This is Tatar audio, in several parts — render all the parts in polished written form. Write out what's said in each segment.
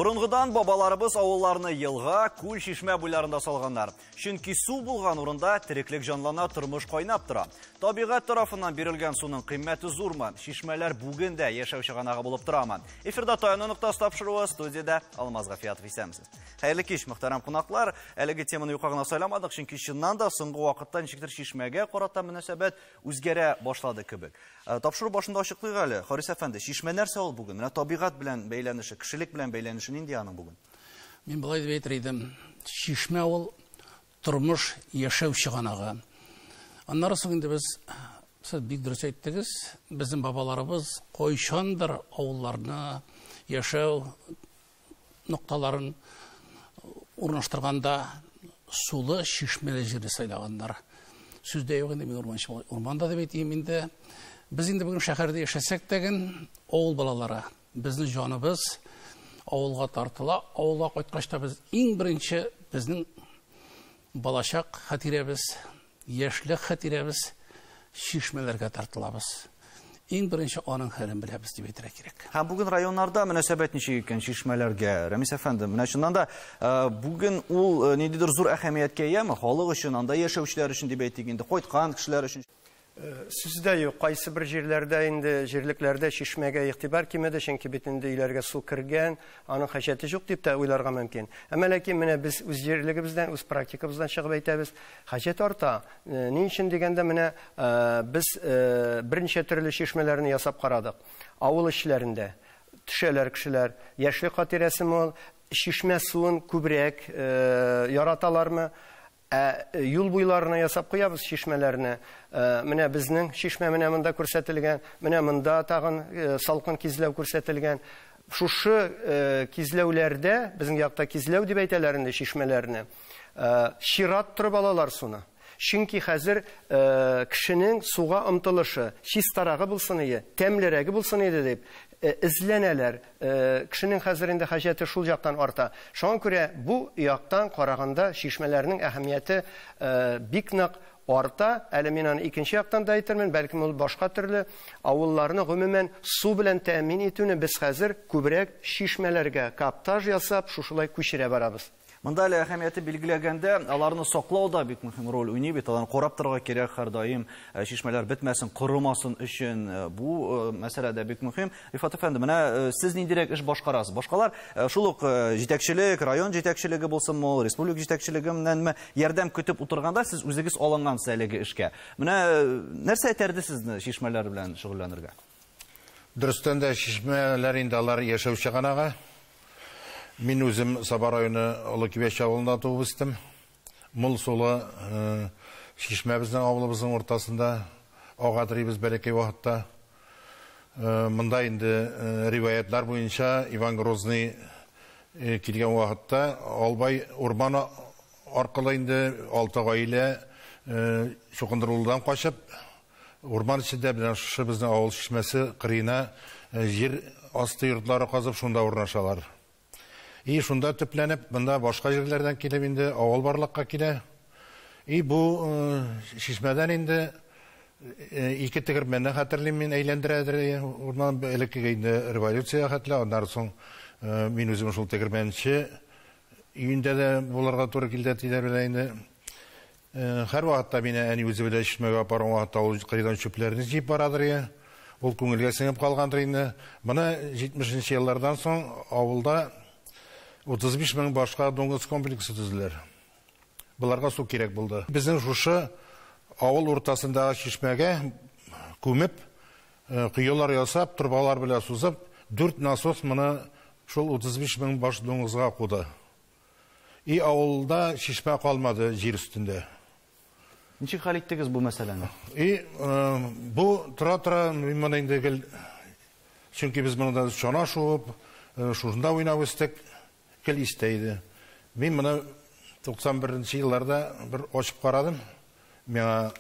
Бұрынғыдан бабаларыбыз ауылларны елға, күл шишмә буйларында салганнар. Чөнки су булган урында тиреклек жанлана, тормыш кайнап тора. Табигать тарафыннан бирелгән суның кыйммәте зурмы? Шишмәләр бүген дә яшәү чыганагы булып торамы? Эфирда Таяну нуктасы тапшыруы, студияда Алмаз Гафиятов исәмсез. Хәерле кич, мөхтәрәм кунаклар. Әлеге теманы юкагына сайламадык, чөнки чыннан да соңгы вакытта ничектер шишмәгә карата мөнәсәбәт үзгәрә башлады кебек. Тапшыру башында ачыклыйк әле. Харис әфәнде, шишмә нәрсә ул бүген? Менә табигать белән бәйләнеше, кешелек белән бәйләнеше нинди аның бүген? Мин булай дип әйтер идем. Шишмә ул тормыш яшәү чыганагы. Аннары соң инде без бик дөрес әйттегез, безнең бабаларыбыз кайчандыр авылларны яшәү нокталарын урнаштырганда сулы шишмәле җирне сайлаганнар. Сүздә юк инде, мин урманда дип әйтим инде. Без инде бүген шәһәрдә яшәсәк тәген авыл балалары, безнең җаныбыз авылга тартыла. Авылга кайткач та без иң беренче безнең балачак хатирәбез, яшьлек хатирәбез шишмәләргә тартылабыз. Иң беренче аның хәлен беләбез дип әйтергә кирәк. Һәм бүген районнарда мөнәсәбәт ничек икән шишмәләргә? Рамис әфәнде, менә чыннан да бүген ул ниндидер зур әһәмияткә ияме? Халык өчен, анда яшәүчеләр өчен дип әйтик инде, кайткан кешеләр өчен. Сүздә юк, кайсы бер җирләрдә инде җирлекләрдә шишмәгә игътибар кимәде, чөнки бит инде өйләргә су кергән, аның хаҗәте юк дип тә уйларга мөмкин. Әмма ләкин менә без үз җирлегебездән, үз практикабыздан чыгып әйтәбез, хаҗәт арта. Ни өчен дигәндә менә без берничә төрле шишмәләрне ясап карадык. Авыл эшләрендә төшәләр кешеләр, яшьлек хатирәсе мул, шишмә суын күбрәк яраталармы? Юл буйларына ясап куябыз шишмәләрне. Менә безнең шишмә менә монда күрсәтелгән, менә монда тагын салкын кизләү күрсәтелгән. Шушы кизләүләрдә, безнең якта кизләү дип әйтәләр инде шишмәләрне. Чират торып алалар суны. Чөнки хәзер кешенең суга омтылышы, чистарагы булсын иде, тәмлерәге булсын иде дип изләнәләр. Кешенең хәзер инде хаҗәте шул яктан арта. Шуңа күрә бу яктан караганда шишмәләрнең әһәмияте бик нык арта. Әле мин аны икенче яктан да әйтермен, бәлки ул башка төрле авылларны гомумән су белән тәэмин итүне без хәзер күбрәк шишмәләргә каптаж ясап, шушылай күчерә барабыз. Монда әле әһәмияте билгеләгәндә, аларны саклауда бик мөһим роль уйный бит. Аларны карап торырга кирәк һәрдаим, шишмәләр бетмәсен, корымасын өчен. Бу мәсьәләдә бик мөһим. Рифат әфәнде, менә сез ниндирәк эш башкарасыз? Башкалар шул ук җитәкчелек, район җитәкчелеге булсынмы, республик җитәкчелеге менән ярдәм көтеп утырганда сез үзегез алынгансыз әлеге эшкә. Менә нәрсә әйтәрде сезне шишмәләр белән шөгыльләнергә? Дөрестән дә шишмәләр инде алар яшәү чыганага. Мин үзем Саба районы Олы Кибеш авылында туып үстем. Мул сулы шишмә безнең авылыбызның ортасында агадырыбыз бәләкәй вакытта. Монда инде риваятлар буенча Иван Грозный килгән вакытта Албай урманы аркылы инде 6 гаилә шукындырулдан качып, урман ичендә белән шушы безнең авыл шишмәсе кырыена җир асты йортлары казып шунда урнашалар. Шунда төпләнеп, монда башка җирләрдән килеп инде авыл барлыкка килә. Бу шишмәдән инде ике тегермәнне хәтерлим мин әйләндерәдер. Урман элеккегә инде революция хәтле, аннан соң мин үзем шул тегермәнче өендә дә булырга туры килде диләр белән инде. Һәр вакытта мине әни үзе белән шишмәгә апарган вакытта ул кырыйдан чүпләрне җыеп барадыр. Ул күңелгә сеңеп калгандыр инде. Моны 70нче еллардан соң авылда 35 мең башка доңгыз комплексы төзеләр. Буларга су кирәк булды. Безнең шушы авыл уртасындагы шишмәгә күмеп, кыюлар ясап, турбалар белән сузып, 4 насос моны шул 35 мең баш доңгызга куды. Авылда шишмә калмады җир өстендә. Ничек хәл иттегез бу мәсьәләне? Бу тора мин моны инде гел, чөнки без монда чана шуып, шунда уйнап үстек. Кел истейді. Мен мұны 91-нче елларда бір очып қарадым. Меңа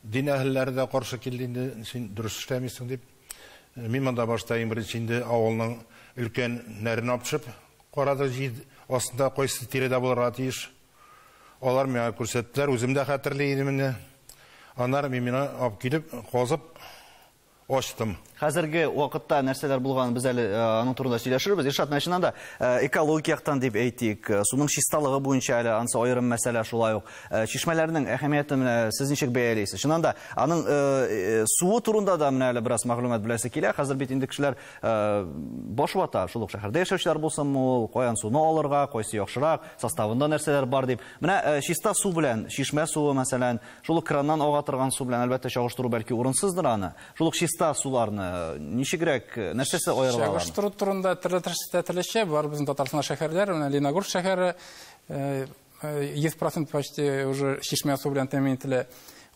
дин әһелләре дә каршы килде, син дөрес эшләмисең дип. Мин монда башта иң беренче инде авылның өлкән нәрен апшып карады, җир астында кайсы тирәдә булырга тиеш. Алар миңа күрсәттеләр, үзем дә хәтерле идем инде. Аннары мин алып килеп, казып, Ачтым. Хәзерге вакытта нәрсәләр булган без әле аның турында сөйләшербез. Иршат, менә шуннан да экологик яктан дип әйтик, суның чисталыгы буенча әле ансы аерым мәсьәлә шулай ук. Чишмәләрнең әһәмиятен менә сез ничек бәяләйсез? Шуннан да аның суы турында да менә әле бераз мәгълүмат беләсе килә. Хәзер бит инде кешеләр баш вата, шул ук шәһәрдә яшәүчеләр булсынмы, каян суны алырга, кайсы яхшырак, составында нәрсәләр бар дип. Менә чиста су белән, чишмә суы мәсәлән, шул краннан ага торган су белән әлбәттә чагыштыру бәлки урынсыздыр аны. Шул ук чиста суларны ничегрәк, нәрсәсе аерылалар? Чагыштыру турында төрлечә бар безнең Татарстан шәһәрләре, менә Леногорск шәһәре 100% почти уже чишмә су белән тәэмин ителә.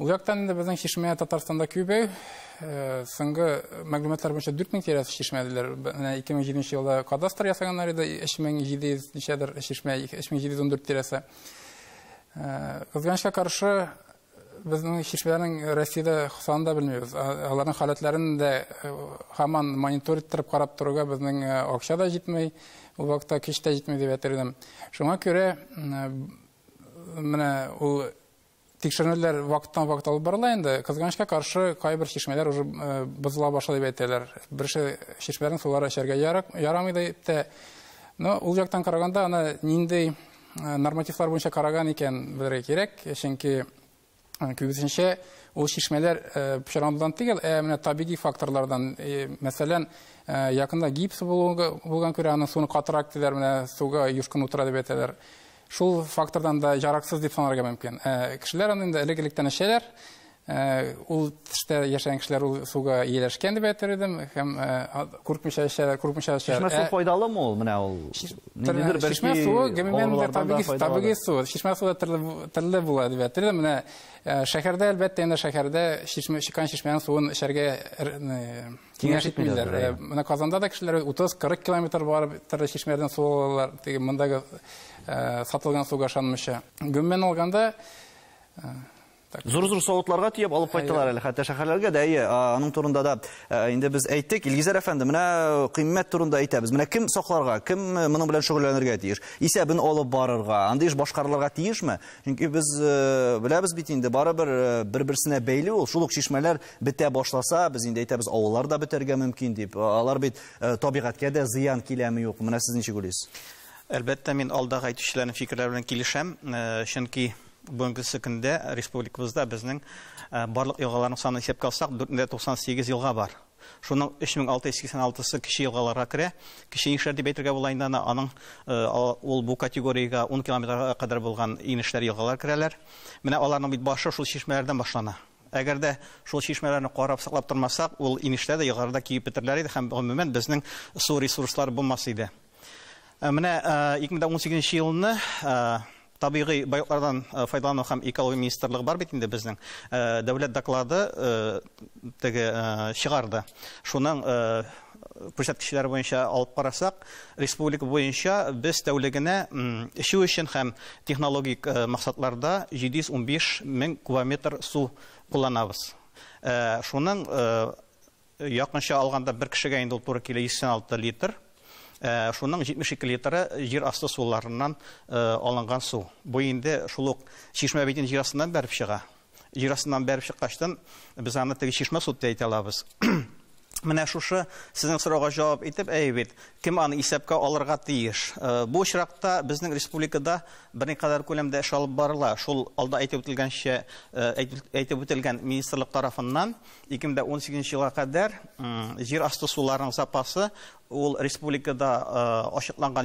Ул яктан инде безнең чишмә Татарстанда күбәй. Соңгы мәгълүматлар буенча 4000 тирәсе чишмә диләр. Менә 2007 елда кадастр ясаганнар иде, 3700 ничәдер чишмә, 3714 тирәсе. Кызганычка каршы безнең чишмәләрнең Россиядә санын да белмибез. Аларның халәтләрен дә һаман мониторинг итеп карап торырга безнең акча да җитмәй, ул вакытта көч тә җитмәй дип әйтәм. Шуңа күрә менә ул тикшерүләр вакыттан-вакыт алып барыла инде. Кызганычка каршы кайбер чишмәләр уже бозыла башлады дип әйтәләр. Берсе чишмәләрнең сулары эчәргә ярамый дип тә. Но ул яктан караганда аны нинди нормативлар буенча караган икән белергә кирәк, чөнки күбесенчә ул чишмәләр пычранудан түгел, менә табигый факторлардан, мәсәлән, якында гипс булган күрә аның суны катырак диләр, менә суга юшкын утыра дип әйтәләр. Шул фактордан да яраксыз дип санарга мөмкин. Кешеләр аны инде элек-электән эчәләр. Ул төштә яшәгән кешеләр ул суга ияләшкән дип әйтер идем, һәм курыкмыйча эчәләр. Чишмә су файдалымы ул? Менә ул ниндидер чишмә суы гомумән табигый су. Чишмә суы төрле була дип әйтер идем. Менә шәһәрдә әлбәттә инде шәһәрдә чишмә чишмәнең суын эчәргә киңәш итмиләр. Менә Казанда да кешеләр 30-40 километр барып төрле чишмәдән су алалар, мондагы сатылган суга ышанмыйча. Гомумән алганда Зур-зур савытларга тиеп алып кайттылар әле, хәтта шәһәрләргә дә. Аның турында да инде без әйттек, Илгизәр әфәнде, менә кыйммәт турында әйтәбез. Менә кем сакларга, кем моның белән шөгыльләнергә тиеш? Исәбен алып барырга, андый эш башкарылырга тиешме? Чөнки без беләбез бит инде барыбер бер-берсенә бәйле ул. Шул ук чишмәләр бетә башласа, без инде әйтәбез, авыллар да бетәргә мөмкин дип. Алар бит табигатькә дә зыян киләме юк? Менә сез ничек уйлыйсыз? Әлбәттә, мин алдагы әйтүчеләрнең фикерләре белән килешәм, чөнки бүгенге көндә республикабызда безнең барлык елгаларның саны исәпкә алсак 498 елга бар. Шуның 3686-сы кече елгаларга керә. Кече инешләр дип әйтергә була инде аның ул бу категориягә 10 километрга кадәр булган инешләр елгалар керәләр. Менә аларның бит башы шул чишмәләрдән башлана. Әгәр дә шул чишмәләрне карап саклап тормасак, ул инешләр дә елгаларда киеп бетерләр иде һәм гомумән безнең су ресурслары булмас иде. Менә 2018 елны табигый байлыклардан файдалану һәм экология министрлыгы бар бит инде безнең дәүләт доклады чыгарды. Шуның күрсәткечләре буенча алып карасак, республика буенча без тәүлегенә эчү өчен һәм технологик максатларда 715 мең кубометр су кулланабыз. Шуның якынча алганда бер кешегә инде туры килә 106 литр. Шуның 72 литры җир асты суларыннан алынган су. Бу инде шул ук чишмә битен җир астыннан бәреп чыга. Җир астыннан бәреп чыккачтан без аны теге чишмә су дип әйтә алабыз. Менә шушы сезнең сорауга җавап итеп, әйбит, кем аны исәпкә алырга тиеш? Бу очракта безнең республикада берникадәр күләмдә эш алып барыла. Шул алда әйтеп үтелгән министрлык тарафыннан 2018 елга кадәр җир асты суларының запасы ул республикада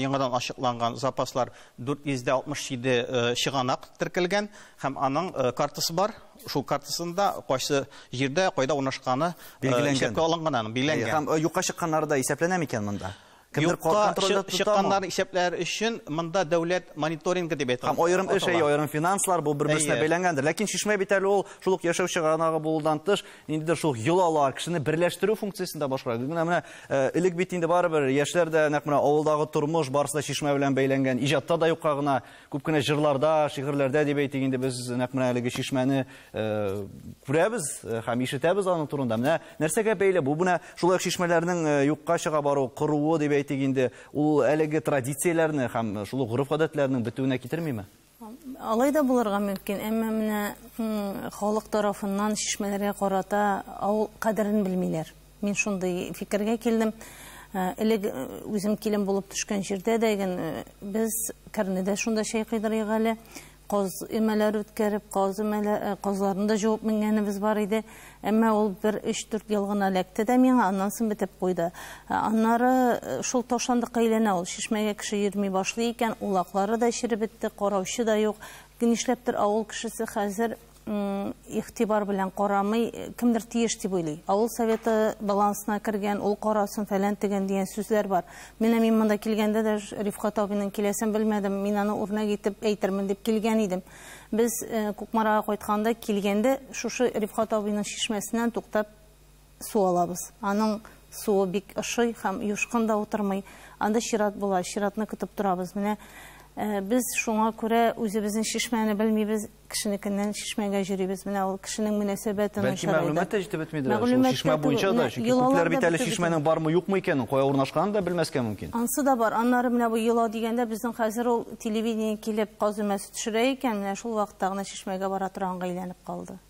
яңадан ачыкланган запаслар 467 чыганак теркелгән һәм аның картасы бар. Шул картасында кайсы җирдә, кайда урнашканы исәпкә алынган, билгеләнгән. Һәм юкка чыкканнары да исәпләнә микән монда? Юкка чыкканнар исәпләр өчен монда дәүләт мониторингы дип әйтәләр. Һәм аерым эш, аерым финанслар бу бер-берсенә бәйләнгәндер. Ләкин чишмә бит әле ул шул ук яшәү чыганагы булудан тыш, ниндидер шул йолалар, кешене берләштерү функциясында башкара. Менә элек бит инде барыбер яшьләр дә нәкъ менә авылдагы тормыш барысы да чишмә белән бәйләнгән. Иҗатта да юкка гына, күп кенә җырларда, шигырьләрдә дип әйтик инде без нәкъ менә әлеге чишмәне күрәбез һәм ишетәбез аның турында. Менә нәрсәгә бәйле бу? Менә шулай чишмәләрнең юкка чыга бару, кыруы дип инде ул әлеге традицияләрне һәм шул гореф гадәтләрнең бетүенә китермиме? Алай да булырга мөмкин, әмма менә халык тарафыннан шишмәләргә карата авыл кадерен белмиләр. Мин шундый фикергә килдем. Элек үзем килен булып төшкән җирдә дә без Кәрнедә шунда чәй кыйдырыйк әле. Каз эмәләр үткәреп, казларында җавап менгәнебез бар иде. Әмма ул 1-3-4 ел гына эләкте дә миңа, аннан соң бетеп куйды. Аннары шул ташландыкка әйләнә ул. Шишмәгә кеше йөрми башлый икән, улаклары да чиреп бетте, караучы да юк. Нишләптер авыл кешесе хәзер игътибар белән карамый, кемдер тиеш дип уйлый. Авыл советы балансына кергән, ул карасын фәлән тегән дигән сүзләр бар. Мин монда килгәндә дә Рифкат абыйның киләсен белмәдем. Мин аны урнак итеп әйтермен дип килгән идем. Без Кукмарага кайтканда килгәндә шушы Рифкат абыйның шишмәсеннән туктап су алабыз. Аның суы бик ошый һәм юшкын да утырмый. Анда чират була, чиратны көтеп торабыз. Менә biz şuna göre özümüzün şişməni bilməyimiz, kişininkindən şişməyə yürüyübüz. Menə o kişinin münasibətini Belki məlumat da ciddi bitmeydi. Şişmə boyunca da. Çünkü Türkler bir tane şişmənin var mı yok mu ikenin, koya urnaşkanı da bilmezken mümkün. Ansı da var. Anları menə bu yıla deyəndə bizden hazır o televizyaya kilip qazıməsi düşürəyikən, menə şul vaxtdağına şişməyə bara turan qaylanıb qaldı.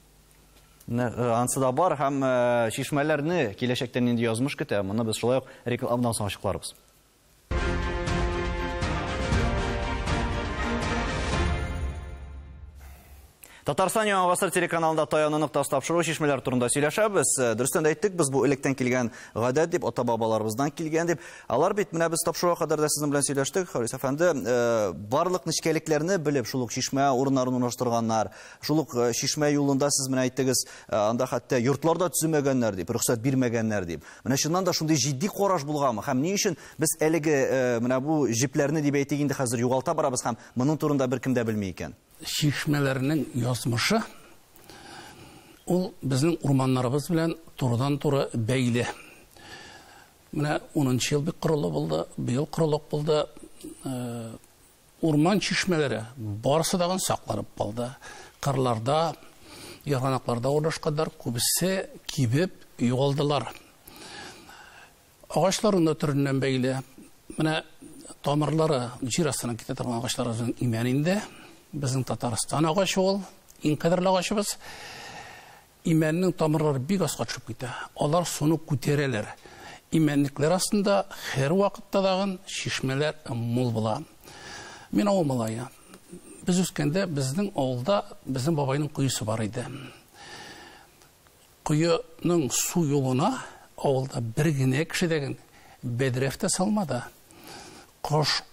Ansı da var. Hem şişmələrini kileşəkdən indi yazmış kütə. Bunu biz şulay reklamdan sonra açıqlarız. Татарстан Яңа Гасыр телеканалында таянынып тапшыру шишмәләр турында сөйләшәбез. Дөрестән дә әйттек, без бу электән килгән гадәт дип, ата-бабаларыбыздан килгән дип. Алар бит менә без тапшыруга кадәр дә сезнең белән сөйләштек. Харис әфәнде, барлык нечкәлекләрне белеп, шулык шишмә урыннарын урнаштырганнар, шулык шишмә юлында сез менә әйттегез, анда хәтта йортларда төземәгәннәр дип, рөхсәт бирмәгәннәр дип. Менә шуннан да шундый җитди караш булганмы? Һәм ни өчен без әлеге менә бу җипләрне дип әйтик инде хәзер югалта барабыз һәм моның турында беркем дә белми икән. Шишмәләрнең язмышы ул безнең урманнарыбыз белән турыдан-туры бәйле. Менә 10нчы ел бик корылы булды, быел корылык булды. Урман шишмәләре барысы да сакланып калды. Кырларда, ярганакларда урнашканнар, күбесе кибеп югалдылар. Агачларның төреннән бәйле. Менә тамырлары җир астына китә торган агачларның имәнендә безнең Татарстан агачы ул, иң кадерле агачыбыз. Имәннең тамырлары бик аска төшеп китә. Алар суны күтәрәләр. Имәнникләр астында һәр вакытта дагы шишмәләр мул була. Мин авыл малае. Без үскәндә безнең авылда безнең бабайның куйысы бар иде. Куйының су юлына авылда бер генә кеше дигән бедрефтә салмады. Кош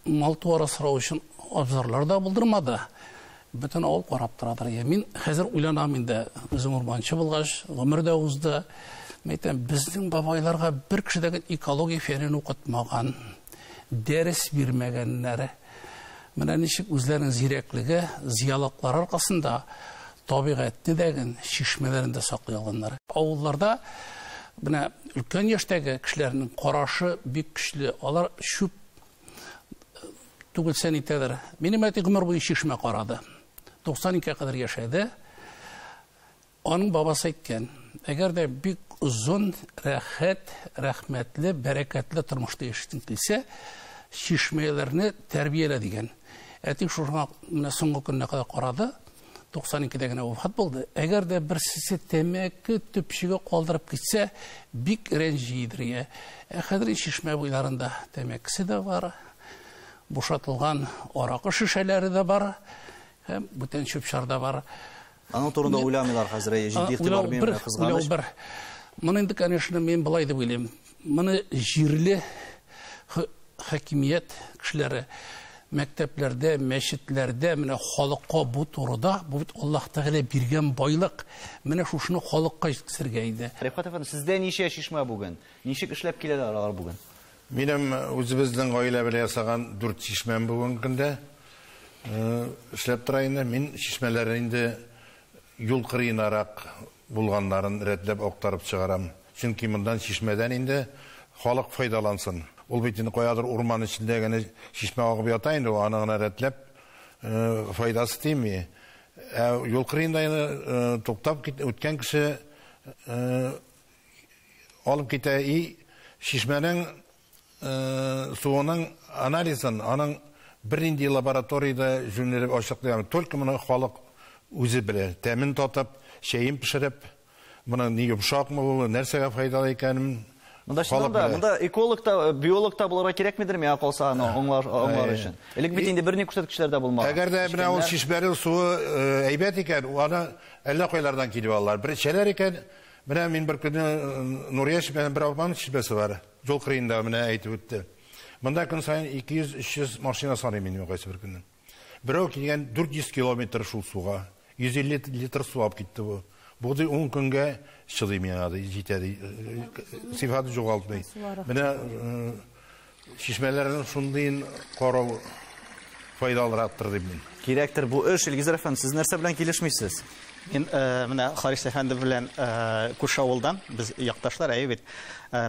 мал туары сорау өчен абзарлар да булдырмады. Бөтен авыл карап торадыр. Мин хәзер уйланам инде, үзем урманчы булгач, гомердә узды. Мәйтәм, безнең бабайларга бер кеше дә экология фәнен укытмаган, дәрес бирмәгәннәр. Менә ничек үзләренең зирәклеге, зиялыклар аркасында табигатьне дәгән шишмәләрендә саклый алганнар. Авылларда менә өлкән яшьтәге кешеләрнең карашы бик көчле. Алар шүп түгел сәнитәдер. Минем әти гомер буе шишмә карады. 92-га кадәр яшәде. Аның бабасы әйткән, әгәр дә бик узын, рәхәт, рәхмәтле, бәрәкәтле тормышта яшәсең килсә, шишмәләрне тәрбиялә дигән. Әти шуңа менә соңгы көннә кадәр карады. 92-дә генә вафат булды. Әгәр дә берсесе тәмәке төпчеге калдырып китсә, бик рәнҗидер. Хәзер шишмә буйларында тәмәкесе дә бар. Бушатылган аракы шишәләре дә бар, һәм бүтән чүп-чар да бар. Аның турында уйламыйлар хәзер, җитди игътибар бирмәй кызганыч. Моны инде, конечно, мин булай дип уйлыйм. Моны җирле хакимият кешеләре мәктәпләрдә, мәчетләрдә менә халыкка бу турыда, бу бит Аллаһ Тәгалә биргән байлык, менә шушыны халыкка җиткерергә иде. Рифкат әфәнде, сездә ничә шишмә бүген? Ничек эшләп киләләр алар бүген? Минем үзебезнең гаилә белән ясаган 4 шишмәм бүген көндә эшләп тора инде. Мин шишмәләрне инде юл кырыенарак булганнарын рәтләп актарып чыгарам. Чөнки мондан шишмәдән инде халык файдалансын. Ул бит инде каядыр урман ичендә генә шишмә агып ята инде, аны гына рәтләп файдасы тими. Юл кырыенда туктап үткән кеше алып китә и шишмәнең суының анализын, аның Бернинди лабораторияда жөнелеп ачыклыйм. Только моны халык үзе белә. Тәмин татып, чәен пешереп, моны ни йомшакмы ул, нәрсәгә файдалы икәнен Мында эколог та, биолог та булырга кирәкмидер миңа калса аңлар өчен. Элек бит инде берни күрсәткечләрдә булмаган. Әгәр дә менә ул шишмәнең суы әйбәт икән, аны әллә кайлардан килеп алалар. Бер чәләр икән, менә мин бер көнне Нурияш белән бер апаның шишмәсе бар. Жол кырыенда менә әйтеп үтте. Монда көн сайын 200-300 машина саный минем кайсы бер көннән. Берәү килгән 400 километр шул суга, 150 литр су алып китте бу. Бу 10 көнгә чыдый миңа да җитәди. Сифаты югалтмый. Менә шишмәләрнең шундый карау файдалырактыр дип мин. Кирәктер бу эш, Илгизәр әфәнде, сез нәрсә белән килешмисез? Мин менә Харис әфәнде белән күрше авылдан, без якташлар, бит.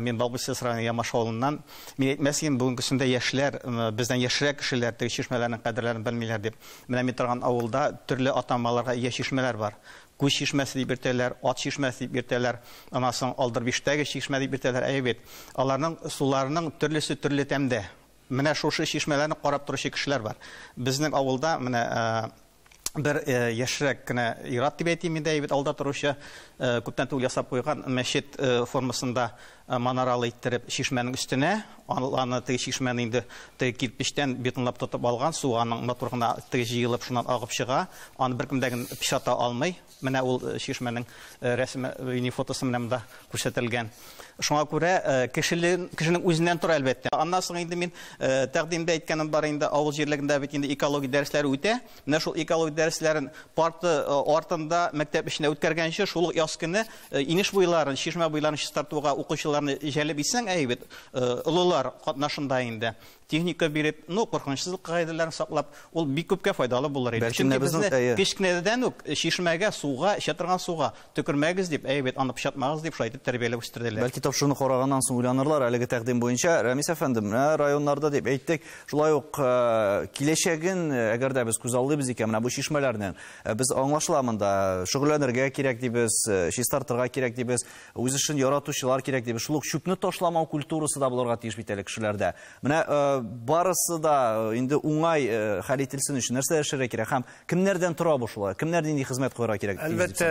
Мин Балбысыз районы Ямаш авылыннан, мин әйтмәсен, бүгенгесендә яшьләр, бездән яшьрәк кешеләр теге шишмәләрнең кадерләрен белмиләр дип. Менә мин торган авылда төрле атамаларга ия шишмәләр бар. Күз шишмәсе дип йөртәләр, ат шишмәсе дип йөртәләр, анасын Алдырбиштәге шишмә дип йөртәләр, бит. Аларның суларының төрлесе төрле тәмдә. Менә шушы шишмәләрне карап торучы кешеләр бар. Безнең авылда менә бер яшьрәк кенә ират дип әйтим инде, бит, алда торучы күптән түгел ясап куйган мәчет формасында манаралы иттереп шишмәнең өстенә, аны теге шишмәне инде теге кирпичтән бетонлап тотып алган, су аның матургына теге җыелып шуннан агып чыга, аны беркемдәген пишата алмый. Менә ул шишмәнең рәсеме, фотосы менә монда күрсәтелгән. Шуңа күрә кешенең үзеннән тора әлбәттә. Аннан соң инде мин тәкъдимдә әйткәнем бар инде, авыл җирлегендә бит инде экология дәресләре үтә. Менә шул экология дәресләрен парты артында мәктәп эченә үткәргәнче шул яз көне инеш буйларын, шишмә буйларын чистартуга укучыларны җәлеп итсәң, бит, олылар катнашында инде техника биреп, куркынычсызлык кагыйдәләрен саклап, ул бик күпкә файдалы булыр иде. Чөнки безне кечкенәдән үк шишмәгә, суга, эчә торган суга төкермәгез дип, бит, аны пычатмагыз дип шайтып тәрбияләп үстерделәр. Бәлки тапшыруны караганнан соң уйланырлар, әлеге тәкъдим буенча. Рәмис әфәнде, менә районнарда дип әйттек, шулай ук киләчәген, әгәр дә без күз алдыбыз икән, менә бу шишмәләрнең, без аңлашыламында шөгыльләнергә кирәк дибез, чистартырга кирәк дибез, үз эшен яратучылар кирәк дибез. Шул ук чүпне ташламау культурасы да булырга тиеш бит әле кешеләрдә. Менә барысы да инде уңай хәл ителсен өчен нәрсә эшләргә кирәк һәм кемнәрдән тора бу шулай? Кемнәрдән хезмәт кылырга кирәк? Әлбәттә,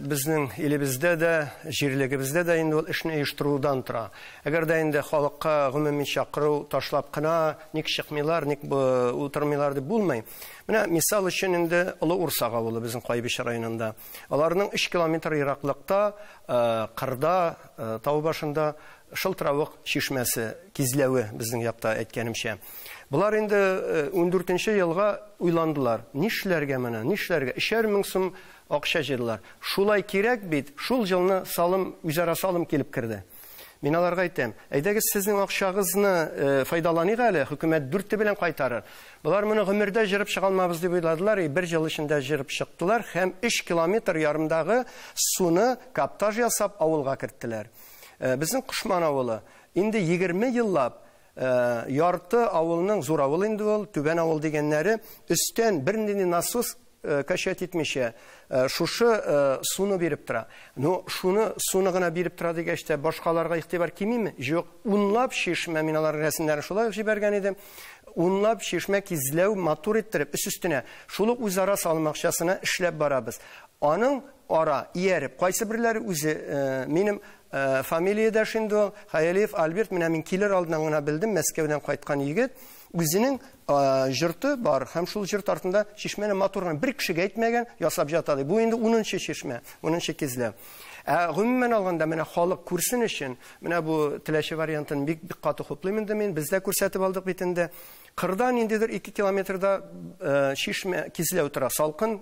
безнең илебездә дә, җирлегебездә дә инде ул эшне оештырудан тора. Әгәр дә инде халыкка гомуми чакыру ташлап кына, ник чыкмыйлар, ник утырмыйлар дип булмый. Менә мисал өчен инде Олы Урсак авылы безнең Кайбиш районында. Аларның 3 километр ераклыкта, кырда, тау башында Шылтыравык шишмәсе кизләве безнең якта әйткәнемчә. Булар инде 14нче елга уйландылар. Нишләргә менә, нишләргә? 3000 сум акча җыйдылар. Шулай кирәк бит, шул җылны салым, үзара салым килеп керде. Мин аларга әйтәм, әйдәгез сезнең акчагызны файдаланыйк әле, хөкүмәт дүрте белән кайтарыр. Булар моны гомердә җырып чыгалмабыз дип уйладылар, бер ел эчендә җырып чыктылар һәм 3 километр ярымдагы суны каптаж ясап авылга керттеләр. Безнең Кушман авылы инде 20 еллап ярты авылның, зур авыл инде ул, түбән авыл дигәннәре, өстән бернинди насос качет итмичә шушы суны биреп тора. Суны гына биреп тора дигәч тә башкаларга игътибар кимиме? Юк, унлап шишмә, мин алар рәсемнәрен шулай җибәргән идем. Унлап шишмә кизләү, матур иттереп, өстенә шул ук үзара салым акчасына эшләп барабыз. Аның ара ияреп, кайсы бирләре үзе минем фамилия шунда Хаялиев Альберт, мин килер алдынан гына белдем, Мәскәүдән кайткан егет, үзенең җырты бар, һәм шул җырт артында шишмәне матурын бер кешегә әйтмәгән, ясап җатады. Бу инде 10нчы шишмә, 10нчы кизләү. Гомумән алганда менә халык күрсен өчен, менә бу теләче вариантын бик каты хуплыйм инде мин, бездә күрсәтеп алдык бит инде. Кырдан индидер 2 километрда шишмә кизләү тора, салкын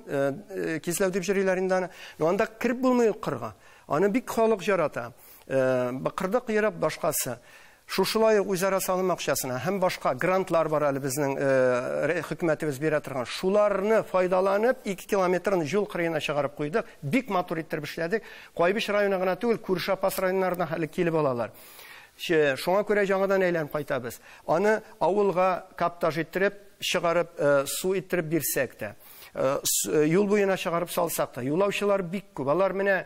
кизләү дип җырлыйлар инде аны. Анда кирип булмый кырга. Аны бик халык жарата. Бакырда кыйрап башкасы. Шушылай үзара салым акчасына һәм башка грантлар бар әле безнең хөкүмәтебез бирә торган. Шуларны файдаланып 2 километрны юл кырыена чыгарып куйдык. Бик матур иттереп эшләдек. Кайбиш районы гына түгел, күрше Апас районнарына хәле килеп алалар. Шуңа күрә яңадан әйләнеп кайтабыз. Аны авылга каптаж иттереп, чыгарып, су иттереп бирсәк тә. юл буена чыгарып салсак та, юлаучылар бик күп. Алар менә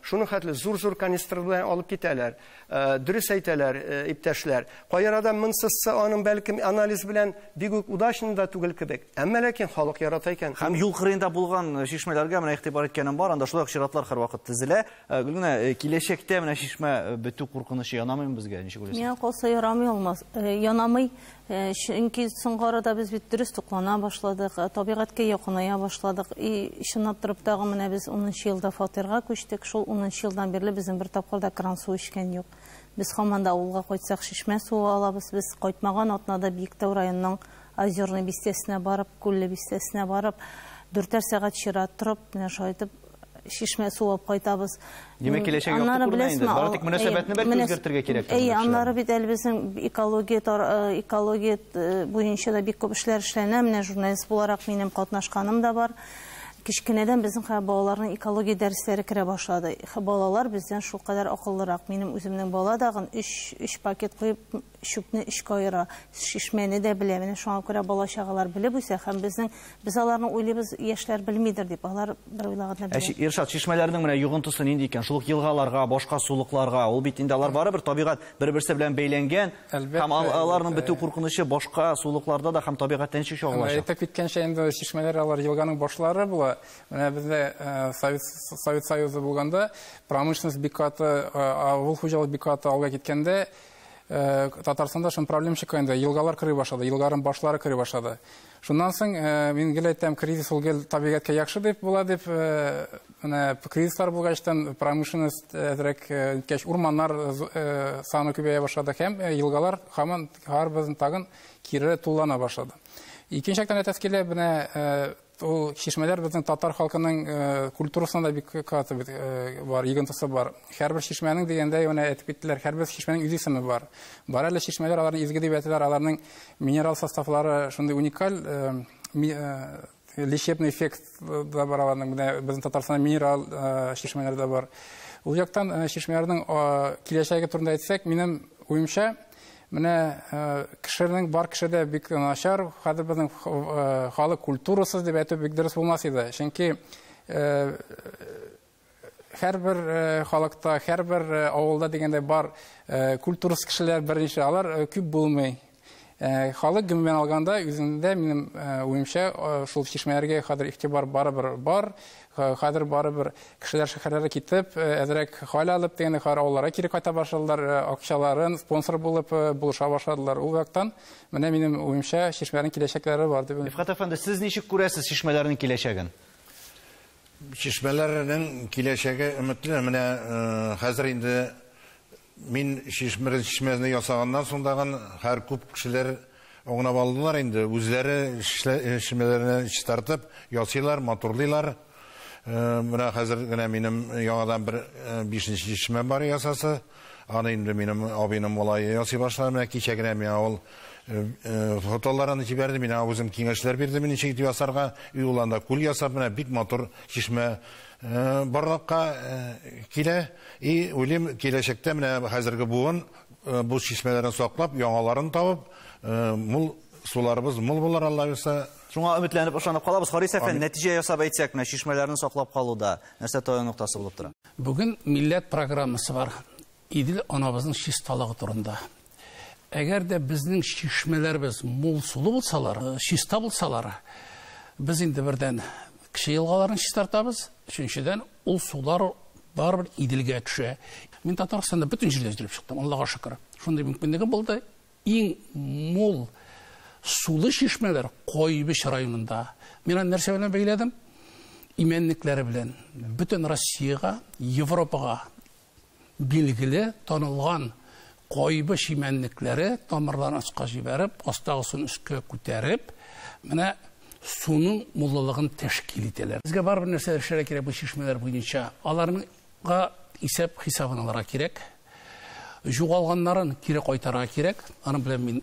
шуның хәтле зур канистр белән алып китәләр. Дөрес әйтәләр, иптәшләр. Каярада монсызсы аның бәлкем анализ белән бик үк удачный да түгел кебек. Әмма ләкин халык ярата икән. Һәм юл кырыенда булган шишмәләргә менә игътибар иткәнем бар, анда шулай чиратлар һәрвакыт тезелә. Гөлнә, киләчәктә менә шишмә бетү куркынышы янамыймы безгә? Ничек уйлыйсың? Миңа калса ярамый алмас. Янамый, чөнки соңгы арада без бит дөрес туклана башладык, табигатькә якыная башладык. Чынлап торып тагы менә без 10нчы елда фатирга күчтек. Шул 10нчы елдан бирле безнең бер тапкыр да кран су эчкән юк. Без һаман да авылга кайтсак шишмә суы алабыз. Без кайтмаган атнада Биектау районының Озерный бистәсенә барып, Күлле бистәсенә барып, 4 сәгать чират торып, менә шайтып шишмә суы алып кайтабыз. Димәк, киләчәк якты күренә инде. Бары тик мөнәсәбәтне бәлки үзгәртергә кирәк. Аннары бит әле безнең экология буенча да бик күп эшләр эшләнә. Менә журналист буларак минем катнашканым да бар. Кичкенәдән безнең балаларның экология дәресләре керә башлады. Балалар бездән шул кадәр акыллырак. Минем үземнең бала дагын 3 пакет куеп чүпне 3 кайыра. Шишмәне дә белә. Менә шуңа күрә бала-чагалар белеп үсә һәм без аларны уйлыйбыз, яшьләр белмидер дип. Алар бер уйлаганда белә. Иршат, шишмәләрнең менә йогынтысы нинди икән? Шул елгаларга, башка сулыкларга, ул бит инде алар барыбер табигать бер-берсе белән бәйләнгән. Һәм аларның бетү куркынышы башка сулыкларда да һәм табигатьтән ничек чагылачак? Әйтеп киткәнчә инде шишмәләр алар елганың башлары була. Менә бездә Совет Союзы булганда промышленность бикаты, авыл хуҗалык бикаты алга киткәндә Татарстанда шуның проблема чыкканда елгалар кырый башлады, елгаларның башлары кырый башлады. Шуннан соң мин гел әйтәм, кризис ул гел табигатькә яхшы дип була дип, менә кризислар булгачтан промышленность әзрәк кеш урманнар саны күбәя башлады һәм елгалар һаман һәрбезен тагын кире туллана башлады. Икенче яктан әйтәскеле менә ул шишмәләр безнең татар халкының культурасында бик каты бар, йогынтысы бар. Һәрбер шишмәнең дигәндә яна әйтеп киттеләр, һәрбер шишмәнең үз исеме бар. Бар әле шишмәләр аларның изге дип әйтәләр, аларның минерал составлары шундый уникаль, лечебный эффект да бар аларның. Безнең Татарстанда минерал шишмәләр дә бар. Ул яктан шишмәләрнең киләчәге турында әйтсәк, минем уемча менә кешенең бар кешедә бик начар, хәзер безнең халык культурасыз дип әйтеп бик дөрес булмас иде. Чөнки һәрбер халыкта, һәрбер авылда дигәндә бар культурасыз кешеләр берничә, алар күп булмый. Халык гомумән алганда үзендә минем уемча шул шишмәләргә хәзер игътибар барыбер бар. Хәзер барыбер кешеләр шәһәрләргә китеп, әзрәк хәл алып дигәндә авылларга кире кайта башладылар, акчаларын спонсор булып булыша башладылар. Ул вакыттан менә минем уемча шишмәләрнең киләчәкләре бар дип. Рифкат әфәнде, сез ничек күрәсез шишмәләрнең киләчәген? Шишмәләрнең киләчәге өметле. Менә хәзер инде мин шишмәне ясаганнан соң дагы һәр күп кешеләр оңнап алдылар инде. Үзләре шишмәләрне чистартып ясыйлар, моторлыйлар. Менә хәзер генә минем яңадан бер 5нче шишмә бар ясасы. Аны инде минем абыйным малае ясый башлады. Менә кичә генә миңа ул фотоларын җибәрде. Мин үзем киңәшләр бирде, мин ничек ясарга. Юлланда күл ясап, менә бик матур шишмә барлыкка килә. И уйлыйм, киләчәктә менә хәзерге буын бу шишмәләрне саклап, яңаларын табып, мул суларыбыз мул булар, Алла бирсә. Шуңа өметләнеп ышанып калабыз. Харис әфәнде, нәтиҗә ясап әйтсәк, менә шишмәләрне саклап калуда нәрсә таян ноктасы булып тора? Бүген милләт программасы бар. Идел анабызның чисталыгы турында. Әгәр дә безнең шишмәләрбез мул сулы булсалар, чиста булсалар, без инде бердән кеше елгаларын чистартабыз. Өченчедән, ул сулар барыбер Иделгә төшә. Мин Татарстанда бөтен җирдә эзләп чыктым, Аллага шөкер. Шундый мөмкинлеге булды. Иң мул сулы шишмәләр Койбыш районында. Мин аны нәрсә белән бәйләдем? Имәнникләре белән бөтен Россиягә, Европага билгеле танылган Койбыш имәнникләре тамырларын аска җибәреп, астагысын өскә күтәреп, менә суның муллылыгын тәшкил итәләр. Безгә барыбер нәрсә эшләргә кирәк бу шишмәләр буенча. Аларга хисабын алырга кирәк. Югалганнарын кире кайтарга кирәк. Аны белән мин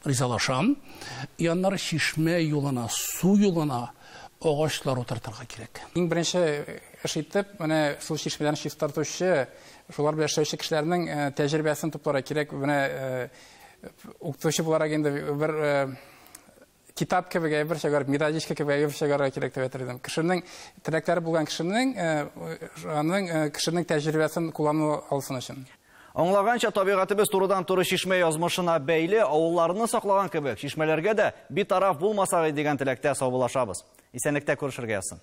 ризалашам. Яннары шишмә юлына, су юлына агачлар утыртырга кирәк. Иң беренче эш итеп, менә су шишмәләрен чистартучы, шулар белән эшләүче кешеләрнең тәҗрибәсен тупларга кирәк. Менә укытучы буларак инде бер китап кебек әйбер шәгәр, методичка кебек әйбер шәгәргә кирәк дип әйтәм. Кешенең теләкләре булган кешенең тәҗрибәсен куллану алсын өчен. Аңлаганча, табигатыбыз турыдан-туры шишмә язмышына бәйле, авылларны саклаган кебек, шишмәләргә дә битараф булмасагы дигән теләктә саубуллашабыз. Исәнлектә күрешергә язсын.